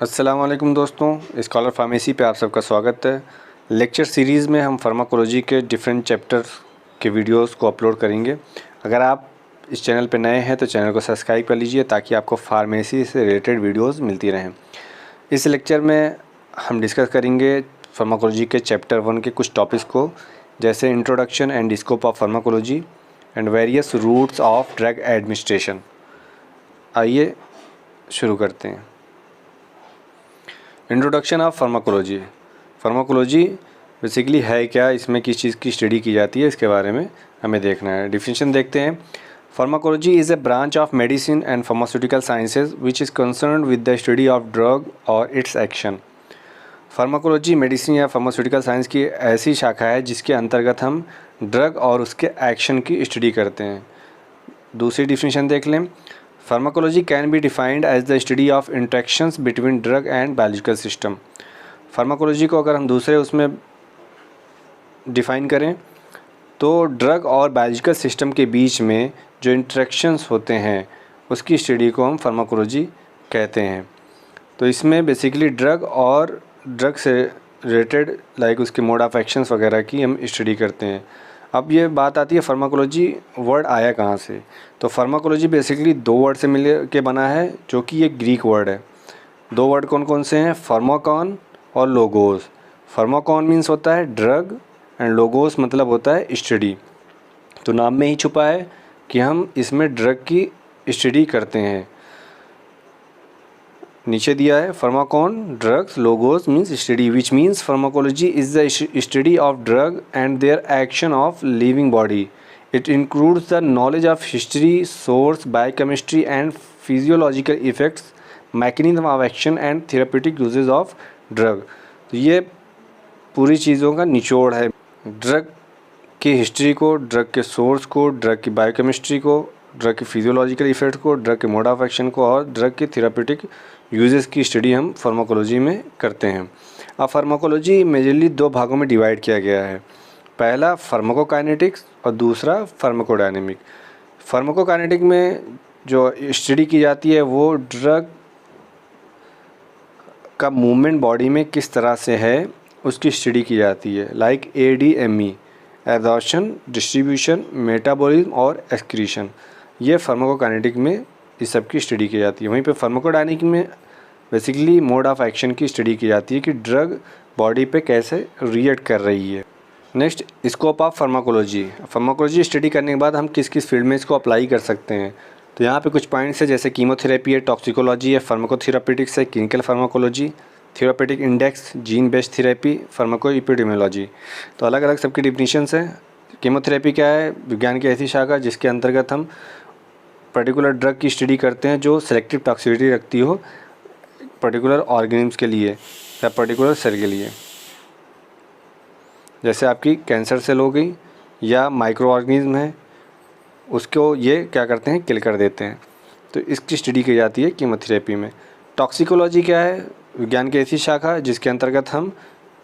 अस्सलाम वालेकुम दोस्तों, स्कॉलर फार्मेसी पे आप सबका स्वागत है। लेक्चर सीरीज़ में हम फार्माकोलॉजी के डिफरेंट चैप्टर के वीडियोस को अपलोड करेंगे। अगर आप इस चैनल पे नए हैं तो चैनल को सब्सक्राइब कर लीजिए ताकि आपको फार्मेसी से रिलेटेड वीडियोस मिलती रहें। इस लेक्चर में हम डिस्कस करेंगे फार्माकोलॉजी के चैप्टर 1 के कुछ टॉपिक्स को, जैसे introduction and scope of pharmacology and various routes of drug administration. आइए शुरू करते हैं। Introduction of pharmacology. Pharmacology basically है क्या, इसमें किस चीज़ की स्टडी की जाती है, इसके बारे में हमें देखना है। डिफिनेशन देखते हैं। Pharmacology is a branch of medicine and pharmaceutical sciences which is concerned with the study of drug और इट्स एक्शन। फार्माकोलॉजी मेडिसिन या फार्मास्यूटिकल साइंस की ऐसी शाखा है जिसके अंतर्गत हम ड्रग और उसके एक्शन की स्टडी करते हैं। दूसरी डिफिनेशन देख लें। Pharmacology can be defined as the study of interactions between drug and biological system. फार्माकोलॉजी को अगर हम दूसरे उसमें डिफ़ाइन करें तो ड्रग और बायोलॉजिकल सिस्टम के बीच में जो इंटरेक्शंस होते हैं उसकी स्टडी को हम फार्माकोलॉजी कहते हैं। तो इसमें बेसिकली ड्रग और ड्रग से रिलेटेड लाइक उसके मोड ऑफ एक्शंस वगैरह की हम स्टडी करते हैं। अब ये बात आती है फार्माकोलॉजी वर्ड आया कहाँ से। तो फार्माकोलॉजी बेसिकली दो वर्ड से मिल के बना है, जो कि ये ग्रीक वर्ड है। दो वर्ड कौन कौन से हैं? फार्माकॉन और लोगोस। फार्माकॉन मीन्स होता है ड्रग एंड लोगोस मतलब होता है स्टडी। तो नाम में ही छुपा है कि हम इसमें ड्रग की स्टडी करते हैं। नीचे दिया है pharmakon drugs, logos means study, which means pharmacology is the study of drug and their action of living body. It includes the knowledge of history, source, biochemistry and physiological effects, mechanism of action and therapeutic uses of drug. तो ये पूरी चीज़ों का निचोड़ है। Drug की history को, drug के सोर्स को, ड्रग की बायोकेमिस्ट्री को, ड्रग के फिजियोलॉजिकल इफेक्ट को, ड्रग के मोड ऑफ एक्शन को और ड्रग के थेराप्यूटिक यूजेस की स्टडी हम फार्माकोलॉजी में करते हैं। अब फार्माकोलॉजी मेजरली दो भागों में डिवाइड किया गया है। पहला फार्माकोकाइनेटिक्स और दूसरा फार्माकोडायनेमिक। फार्माकोकाइनेटिक में जो स्टडी की जाती है वो ड्रग का मूवमेंट बॉडी में किस तरह से है उसकी स्टडी की जाती है, like ADME, absorption, distribution, metabolism और एक्सक्रीशन। ये फार्माकोकाइनेटिक में इस सब की स्टडी की जाती है। वहीं पे फार्माकोडायनेमिक में बेसिकली मोड ऑफ एक्शन की स्टडी की जाती है कि ड्रग बॉडी पे कैसे रिएक्ट कर रही है। Next, scope of pharmacology. Pharmacology study करने के बाद हम किस किस फील्ड में इसको अप्लाई कर सकते हैं। तो यहाँ पे कुछ पॉइंट्स है, जैसे कीमोथेरेपी है, टॉक्सिकोलॉजी है, फार्माकोथेरापेटिक्स है, clinical pharmacology, therapeutic index, gene based therapy, pharmacoepidemiology. तो अलग अलग सबकी डिफिनीशंस हैं। कीमोथेरेपी क्या है? विज्ञान की ऐसी शाखा जिसके अंतर्गत हम पर्टिकुलर ड्रग की स्टडी करते हैं जो सेलेक्टिव टॉक्सिसिटी रखती हो पर्टिकुलर ऑर्गेनिम्स के लिए या पर्टिकुलर सेल के लिए। जैसे आपकी कैंसर सेल हो गई या माइक्रो ऑर्गेनिज्म है, उसको ये क्या करते हैं, किल कर देते हैं। तो इसकी स्टडी की जाती है कीमोथेरेपी में। टॉक्सिकोलॉजी क्या है? विज्ञान की ऐसी शाखा जिसके अंतर्गत हम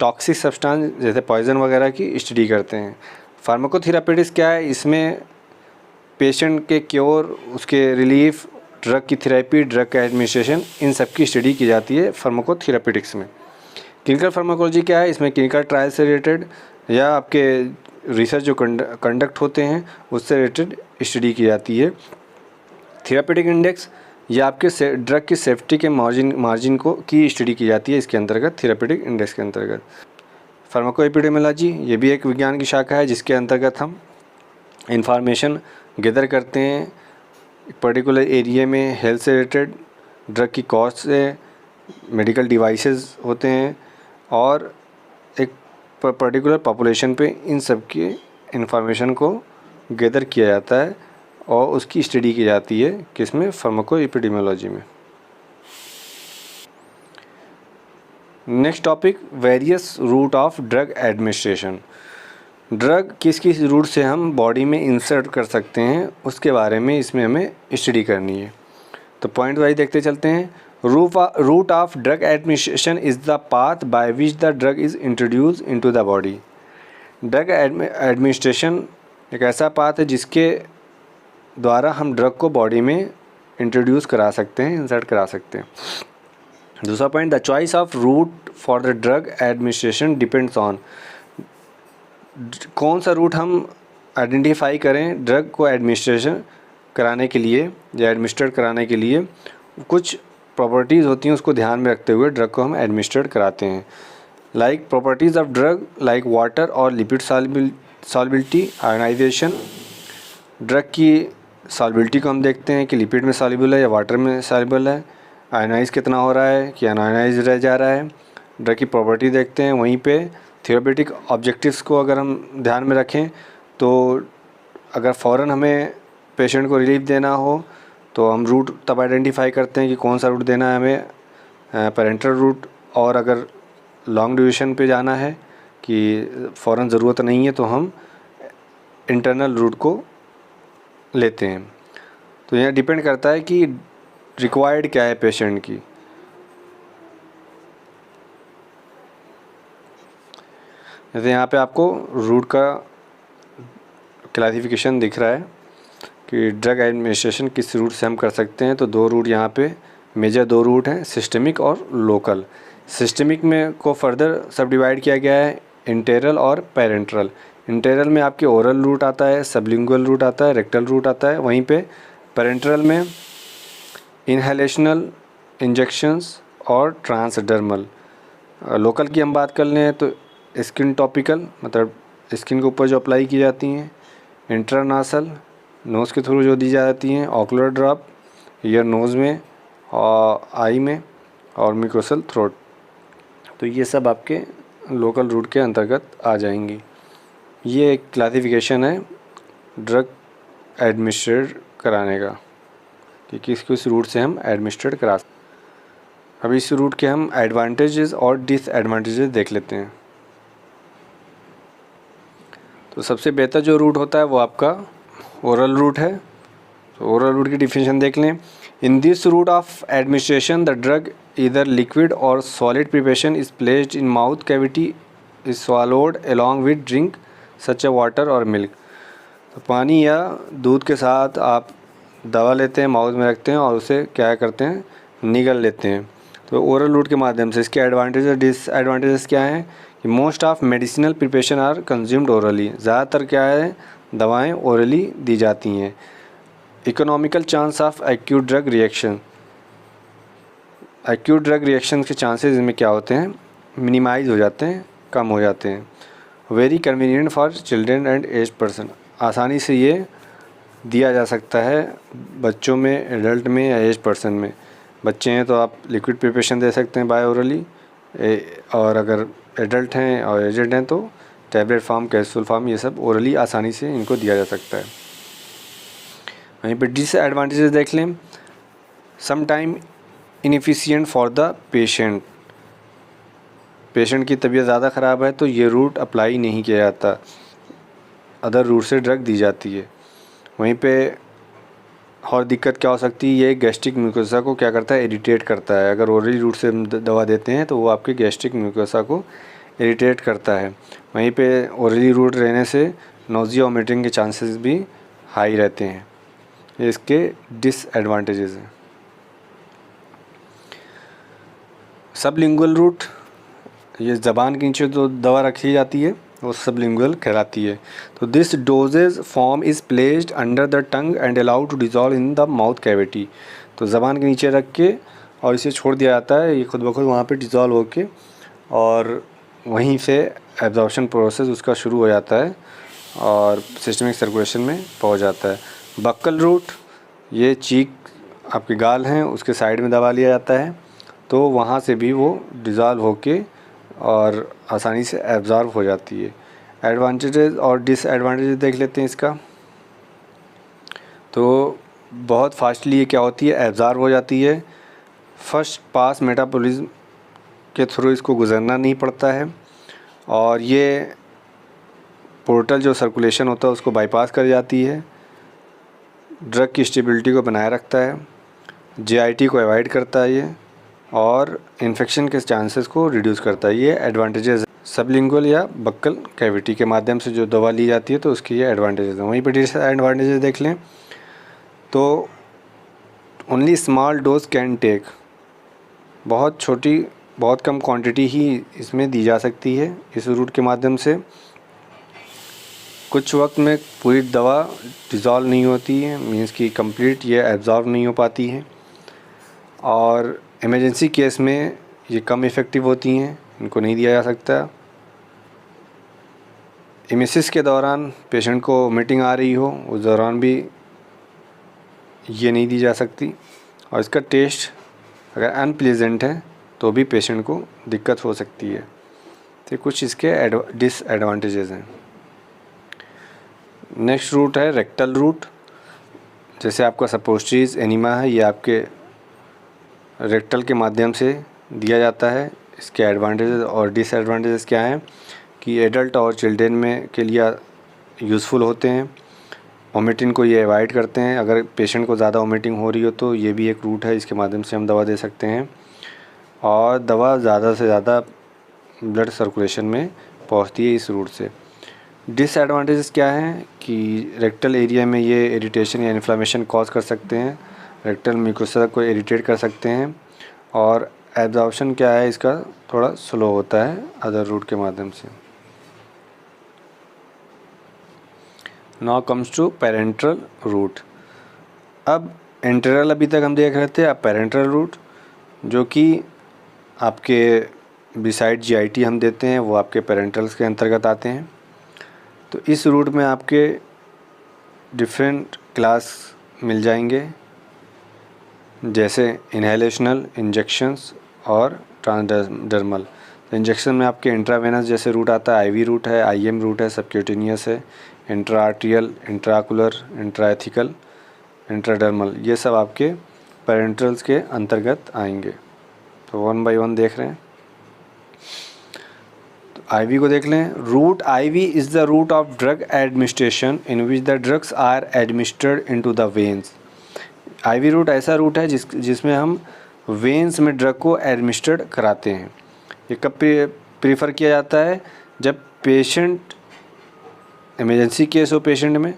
टॉक्सिक सब्सटेंस जैसे पॉइजन वगैरह की स्टडी करते हैं। फार्माकोथेरापेटिक्स क्या है? इसमें पेशेंट के क्योर, उसके रिलीफ, ड्रग की थेरेपी, ड्रग का एडमिनिस्ट्रेशन, इन सब की स्टडी की जाती है फार्माकोथेरापेटिक्स में। क्लिनिकल फार्माकोलॉजी क्या है? इसमें क्लिनिकल ट्रायल से रिलेटेड या आपके रिसर्च जो कंडक्ट होते हैं उससे रिलेटेड स्टडी की जाती है। थेरापेटिक इंडेक्स या आपके ड्रग की सेफ्टी के मार्जिन को की स्टडी की जाती है इसके अंतर्गत, थेरापेटिक इंडेक्स के अंतर्गत। फार्माकोएपिडेमियोलॉजी ये भी एक विज्ञान की शाखा है जिसके अंतर्गत हम इंफॉर्मेशन गैदर करते हैं पर्टिकुलर एरिया में हेल्थ से रिलेटेड, ड्रग की कॉस्ट से, मेडिकल डिवाइसेस होते हैं और एक पर्टिकुलर पॉपुलेशन पे इन सब की इंफॉर्मेशन को गैदर किया जाता है और उसकी स्टडी की जाती है किसमें? फार्माकोएपिडेमियोलॉजी में। Next topic, various route of drug administration. Drug किस किस रूट से हम बॉडी में इंसर्ट कर सकते हैं उसके बारे में इसमें हमें स्टडी करनी है। तो पॉइंट वाइज देखते चलते हैं। Route of drug administration is the path by which the drug is introduce into the body. Drug administration एक ऐसा पाथ है जिसके द्वारा हम ड्रग को बॉडी में इंट्रोड्यूस करा सकते हैं, इंसर्ट करा सकते हैं। दूसरा point, the choice of route for the drug administration depends on, कौन सा रूट हम आइडेंटिफाई करें ड्रग को एडमिनिस्ट्रेशन कराने के लिए या एडमिनिस्ट्रेट कराने के लिए, कुछ प्रॉपर्टीज़ होती हैं, उसको ध्यान में रखते हुए ड्रग को हम एडमिनिस्ट्रेट कराते हैं। Like properties of drug like water और लिपिड सॉल्बिलिटी, आयनाइजेशन, ड्रग की सॉल्बिलिटी को हम देखते हैं कि लिपिड में सॉल्युबल है या वाटर में सॉल्युबल है, आयनाइज कितना हो रहा है कि अनआयनाइज रह जा रहा है, ड्रग की प्रॉपर्टी देखते हैं। वहीं पे थेरेपेटिक ऑब्जेक्टिव्स को अगर हम ध्यान में रखें तो अगर फ़ौरन हमें पेशेंट को रिलीफ देना हो तो हम रूट तब आइडेंटिफाई करते हैं कि कौन सा रूट देना है हमें, पेरेंटल रूट, और अगर लॉन्ग ड्यूरेशन पे जाना है कि फ़ौरन ज़रूरत नहीं है तो हम इंटरनल रूट को लेते हैं। तो यह डिपेंड करता है कि रिक्वायर्ड क्या है पेशेंट की। जैसे यहाँ पे आपको रूट का क्लासिफिकेशन दिख रहा है कि ड्रग एडमिनिस्ट्रेशन किस रूट से हम कर सकते हैं। तो दो रूट यहाँ पे मेजर दो रूट हैं, सिस्टमिक और लोकल। सिस्टमिक में को फर्दर सब डिवाइड किया गया है इंटेरल और पेरेंट्रल। इंटेरल में आपके ओरल रूट आता है, सबलिंगुअल रूट आता है, रेक्टल रूट आता है। वहीं पे पेरेंट्रल में इनहेलेशनल इंजेक्शंस और ट्रांसडर्मल। लोकल की हम बात कर लें तो स्किन टॉपिकल, मतलब स्किन के ऊपर जो अप्लाई की जाती हैं, इंट्रानासल नोज़ के थ्रू जो दी जाती हैं, ऑकुलर ड्रॉप ईयर नोज़ में और आई में, और म्यूकोसल थ्रोट। तो ये सब आपके लोकल रूट के अंतर्गत आ जाएंगी। ये एक क्लासिफिकेशन है ड्रग एडमिनिस्ट्रेट कराने का कि किस किस रूट से हम एडमिनिस्ट्रेट करा सकते हैं। अब इस रूट के हम एडवांटेजेस और डिसएडवांटेजेस देख लेते हैं। तो सबसे बेहतर जो रूट होता है वो आपका ओरल रूट है। तो ओरल रूट की डिफिनेशन देख लें। In this route of administration the drug either liquid और solid preparation is placed in mouth cavity, is swallowed along with drink such a water और मिल्क। तो पानी या दूध के साथ आप दवा लेते हैं, माउथ में रखते हैं और उसे क्या करते हैं, निगल लेते हैं। तो ओरल रूट के माध्यम से इसके एडवांटेज और डिसएडवांटेजेस क्या हैं कि most of medicinal preparation are consumed orally, ज़्यादातर क्या है दवाएं ओरली दी जाती हैं। Economical chance of acute drug reaction, acute drug reaction के चांसेस इसमें क्या होते हैं, मिनिमाइज हो जाते हैं, कम हो जाते हैं। Very convenient for children and age person, आसानी से ये दिया जा सकता है बच्चों में, एडल्ट में या एज पर्सन में। बच्चे हैं तो आप लिक्विड प्रिपरेशन दे सकते हैं बाय ओरली, और अगर एडल्ट हैं और एजेड हैं तो टैबलेट फॉर्म, कैप्सूल फॉर्म, ये सब ओरली आसानी से इनको दिया जा सकता है। वहीं पर डिसएडवांटेजेस देख लें। Some time inefficient for the patient, patient की तबीयत ज़्यादा ख़राब है तो ये रूट अप्लाई नहीं किया जाता, अदर रूट से ड्रग दी जाती है। वहीं पे और दिक्कत क्या हो सकती है, ये गैस्ट्रिक म्यूकोसा को क्या करता है, इरिटेट करता है। अगर ओरली रूट से दवा देते हैं तो वो आपके गैस्ट्रिक म्यूकोसा को इरिटेट करता है। वहीं पे ओरली रूट रहने से नोज़िया वोमिटिंग के चांसेस भी हाई रहते हैं। ये इसके डिसएडवांटेजेस हैं। सबलिंगुअल रूट, ये ज़बान के नीचे जो दवा रखी जाती है वो सबलिंगुअल कहलाती है। तो this dosage form is placed under the tongue and allowed to dissolve in the mouth cavity. तो ज़बान के नीचे रख के और इसे छोड़ दिया जाता है, ये खुद ब खुद वहाँ पे डिज़ोल्व होके और वहीं से एब्जॉर्प्शन प्रोसेस उसका शुरू हो जाता है और सिस्टमिक सर्कुलेशन में पहुँच जाता है। बक्कल रूट, ये चीक आपके गाल हैं उसके साइड में दबा लिया जाता है तो वहाँ से भी वो डिज़ोल्व होके और आसानी से एब्ज़ॉर्ब हो जाती है। एडवांटेजेस और डिसएडवांटेजेस देख लेते हैं इसका। तो बहुत फास्टली ये क्या होती है, एब्ज़ॉर्ब हो जाती है। फर्स्ट पास मेटाबॉलिज्म के थ्रू इसको गुजरना नहीं पड़ता है और ये पोर्टल जो सर्कुलेशन होता है उसको बाईपास कर जाती है। ड्रग की स्टेबिलिटी को बनाए रखता है, जीआईटी को अवॉइड करता है ये, और इन्फेक्शन के चांसेस को रिड्यूस करता है। ये एडवांटेजेस सबलिंगुअल या बक्कल कैविटी के माध्यम से जो दवा ली जाती है तो उसकी ये एडवांटेजेस हैं। वहीं पर डिसएडवांटेजेस देख लें तो only small dose can take, बहुत कम क्वांटिटी ही इसमें दी जा सकती है इस रूट के माध्यम से। कुछ वक्त में पूरी दवा डिज़ोल्व नहीं होती है, मीन्स कि कंप्लीट ये एब्जॉर्ब नहीं हो पाती है, और इमरजेंसी केस में ये कम इफ़ेक्टिव होती हैं, इनको नहीं दिया जा सकता। एमेसिस के दौरान पेशेंट को वोमिटिंग आ रही हो, उस दौरान भी ये नहीं दी जा सकती, और इसका टेस्ट अगर अनप्लीजेंट है तो भी पेशेंट को दिक्कत हो सकती है। तो कुछ इसके डिसएडवांटेजेस हैं। नेक्स्ट रूट है रेक्टल रूट। जैसे आपका सपोस्ट्रीज एनीमा है, ये आपके रेक्टल के माध्यम से दिया जाता है। इसके एडवांटेजेस और डिसएडवांटेजेस क्या हैं कि एडल्ट और चिल्ड्रेन में के लिए यूज़फुल होते हैं। वोमिटिंग को ये अवॉइड करते हैं। अगर पेशेंट को ज़्यादा वोमिटिंग हो रही हो तो ये भी एक रूट है, इसके माध्यम से हम दवा दे सकते हैं, और दवा ज़्यादा से ज़्यादा ब्लड सर्कुलेशन में पहुंचती है इस रूट से। डिसएडवांटेजेस क्या हैं कि रेक्टल एरिया में ये इरिटेशन या इन्फ्लेमेशन कॉज कर सकते हैं, रेक्टल म्यूकोसा को इरिटेट कर सकते हैं, और एब्जॉर्प्शन क्या है इसका थोड़ा स्लो होता है अदर रूट के माध्यम से। Now comes to parenteral route. अब एंटेरल अभी तक हम देख रहे थे, अब पेरेंट्रल रूट जो कि आपके बिसाइड जीआईटी हम देते हैं वो आपके पेरेंट्रल्स के अंतर्गत आते हैं। तो इस रूट में आपके डिफरेंट क्लास मिल जाएंगे, जैसे इनहेलेशनल, इंजेक्शंस और ट्रांसडर्मल। तो इंजेक्शन में आपके इंट्रावेनस जैसे रूट आता है, आईवी रूट है, आईएम रूट है, सबक्यूटेनियस है, इंट्रा आर्टियल, इंट्राकुलर, इंट्राएथिकल, इंट्राडर्मल, ये सब आपके पेरेंट्रल्स के अंतर्गत आएंगे। तो वन बाय वन देख रहे हैं। तो आईवी को देख लें। Route IV is the route of drug administration in which the drugs are administered into the veins. IV route ऐसा रूट है जिसमें हम वेन्स में ड्रग को एडमिनिस्टर्ड कराते हैं। ये कब प्रीफर किया जाता है? जब पेशेंट इमरजेंसी केस हो पेशेंट में,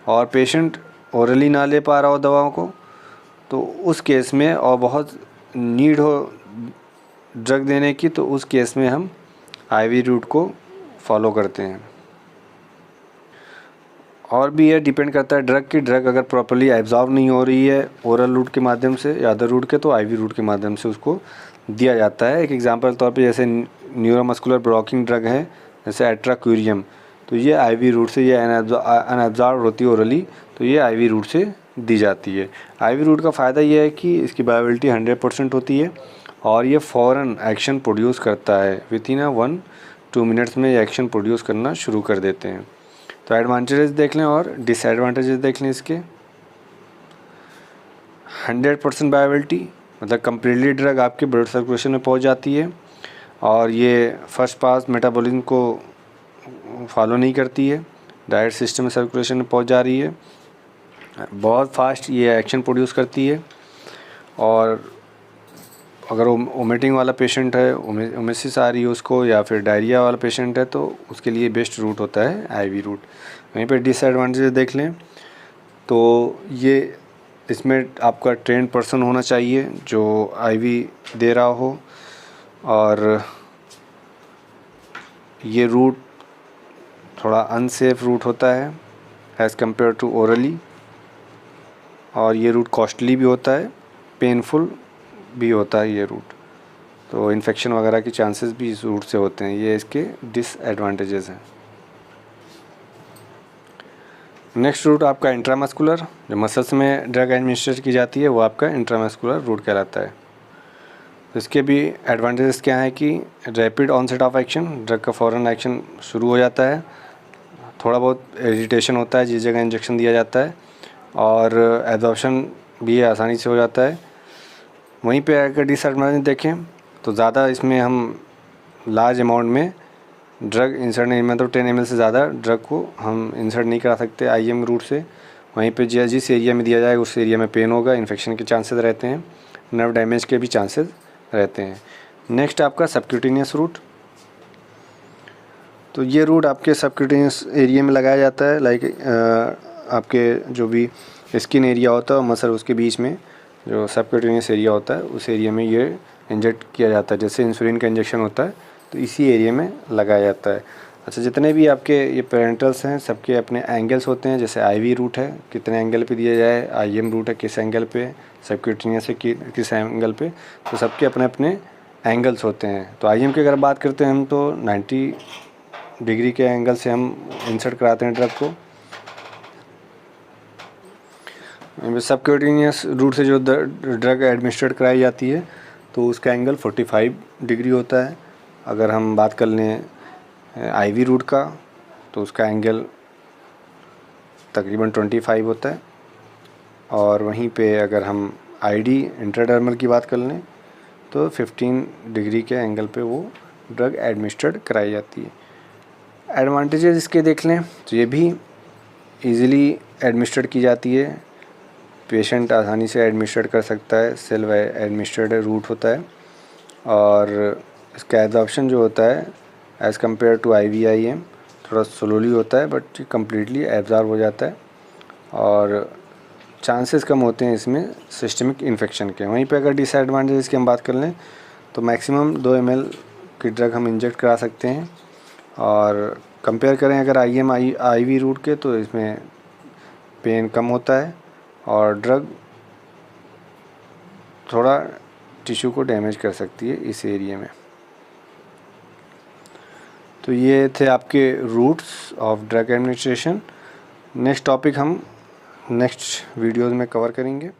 और पेशेंट ओरली ना ले पा रहा हो दवाओं को, तो उस केस में, और बहुत नीड हो ड्रग देने की, तो उस केस में हम आईवी रूट को फॉलो करते हैं। और भी ये डिपेंड करता है ड्रग की, ड्रग अगर प्रॉपर्ली एब्जॉर्ब नहीं हो रही है ओरल रूट के माध्यम से या अदर रूट के, तो आईवी रूट के माध्यम से उसको दिया जाता है। एक एग्जांपल के तौर पे जैसे न्यूरोमस्कुलर ब्लॉकिंग ड्रग है जैसे एट्राक्यूरियम, तो ये आईवी रूट से, ये अनएब्जॉर्ब होती है ओरली, तो ये आईवी रूट से दी जाती है। आईवी रूट का फ़ायदा ये है कि इसकी बायोबिलिटी 100% होती है, और ये फ़ौरन एक्शन प्रोड्यूस करता है। विद इन 1-2 मिनट्स में ये एक्शन प्रोड्यूस करना शुरू कर देते हैं। तो एडवांटेजेस देख लें और डिसएडवांटेजेस देख लें इसके। 100% बायोबिलिटी मतलब कम्प्लीटली ड्रग आपके ब्लड सर्कुलेशन में पहुंच जाती है, और ये फर्स्ट पास मेटाबॉलिज्म को फॉलो नहीं करती है, डायरेक्ट सिस्टम में सर्कुलेशन में पहुंच जा रही है, बहुत फास्ट ये एक्शन प्रोड्यूस करती है। और अगर वोमिटिंग वाला पेशेंट है, ओमेसिस आ रही है उसको, या फिर डायरिया वाला पेशेंट है, तो उसके लिए बेस्ट रूट होता है आईवी रूट। वहीं पे डिसएडवांटेज देख लें तो ये इसमें आपका ट्रेंड पर्सन होना चाहिए जो आईवी दे रहा हो, और ये रूट थोड़ा अनसेफ रूट होता है एज़ कम्पेयर टू ओरली, और ये रूट कॉस्टली भी होता है, पेनफुल भी होता है ये रूट, तो इन्फेक्शन वगैरह की चांसेस भी इस रूट से होते हैं। ये इसके डिसएडवांटेजेस हैं। नेक्स्ट रूट आपका इंट्रामस्कुलर, जो मसल्स में ड्रग एडमिनिस्ट्रेट की जाती है वो आपका इंट्रामस्कुलर रूट कहलाता है। तो इसके भी एडवांटेजेस क्या है कि rapid onset of action, drug का फ़ौरन एक्शन शुरू हो जाता है, थोड़ा बहुत इरिटेशन होता है जिस जगह इंजेक्शन दिया जाता है, और एब्जॉर्प्शन भी आसानी से हो जाता है। वहीं पे अगर डिसएडवांटेज देखें तो ज़्यादा इसमें हम लार्ज अमाउंट में ड्रग इंसर्ट नहीं, मतलब 10 ml से ज़्यादा ड्रग को हम इंसर्ट नहीं करा सकते आईएम रूट से। वहीं पे जिस एरिया में दिया जाएगा उस एरिया में पेन होगा, इन्फेक्शन के चांसेस रहते हैं, नर्व डैमेज के भी चांसेस रहते हैं। नेक्स्ट आपका सबक्यूटेनियस रूट, तो ये रूट आपके सबक्यूटेनियस एरिया में लगाया जाता है, लाइक आपके जो भी स्किन एरिया होता है और मसल उसके बीच में जो सबक्यूटेनियस एरिया होता है उस एरिया में ये इंजेक्ट किया जाता है, जैसे इंसुलिन का इंजेक्शन होता है तो इसी एरिया में लगाया जाता है। अच्छा, जितने भी आपके ये पेरेंटल्स हैं सबके अपने एंगल्स होते हैं, जैसे आईवी रूट है कितने एंगल पे दिया जाए, आईएम रूट है किस एंगल पे, सबक्यूटेनियस है किस एंगल पे, तो सबके अपने अपने एंगल्स होते हैं। तो आईएम की अगर बात करते हैं हम तो 90 डिग्री के एंगल से हम इंसर्ट कराते हैं ड्रग को। सबक्यूटेनियस रूट से जो ड्रग एडमिनिस्ट्रेट कराई जाती है तो उसका एंगल 45 डिग्री होता है। अगर हम बात कर लें आईवी रूट का तो उसका एंगल तकरीबन 25 होता है। और वहीं पे अगर हम आईडी इंट्राडर्मल की बात कर लें तो 15 डिग्री के एंगल पे वो ड्रग एडमिनिस्ट्रेट कराई जाती है। एडवांटेजेस इसके देख लें तो ये भी इजीली एडमिनिस्ट्रेट की जाती है, पेशेंट आसानी से एडमिनिस्ट्रेट कर सकता है, सेल्फ एडमिनिस्ट्रेट रूट होता है। और इसका एब्जॉर्प्शन जो होता है एज़ कम्पेयर टू IVIM थोड़ा स्लोली होता है, बट कम्प्लीटली एब्जॉर्ब हो जाता है और चांसेस कम होते हैं इसमें सिस्टमिक इन्फेक्शन के। वहीं पे अगर डिसएडवांटेज की हम बात कर लें तो मैक्सिमम 2 ml की ड्रग हम इंजेक्ट करा सकते हैं। और कंपेयर करें अगर IM IV रूट के तो इसमें पेन कम होता है और ड्रग थोड़ा टिश्यू को डैमेज कर सकती है इस एरिया में। तो ये थे आपके routes of drug administration. Next topic हम नेक्स्ट वीडियोज़ में कवर करेंगे।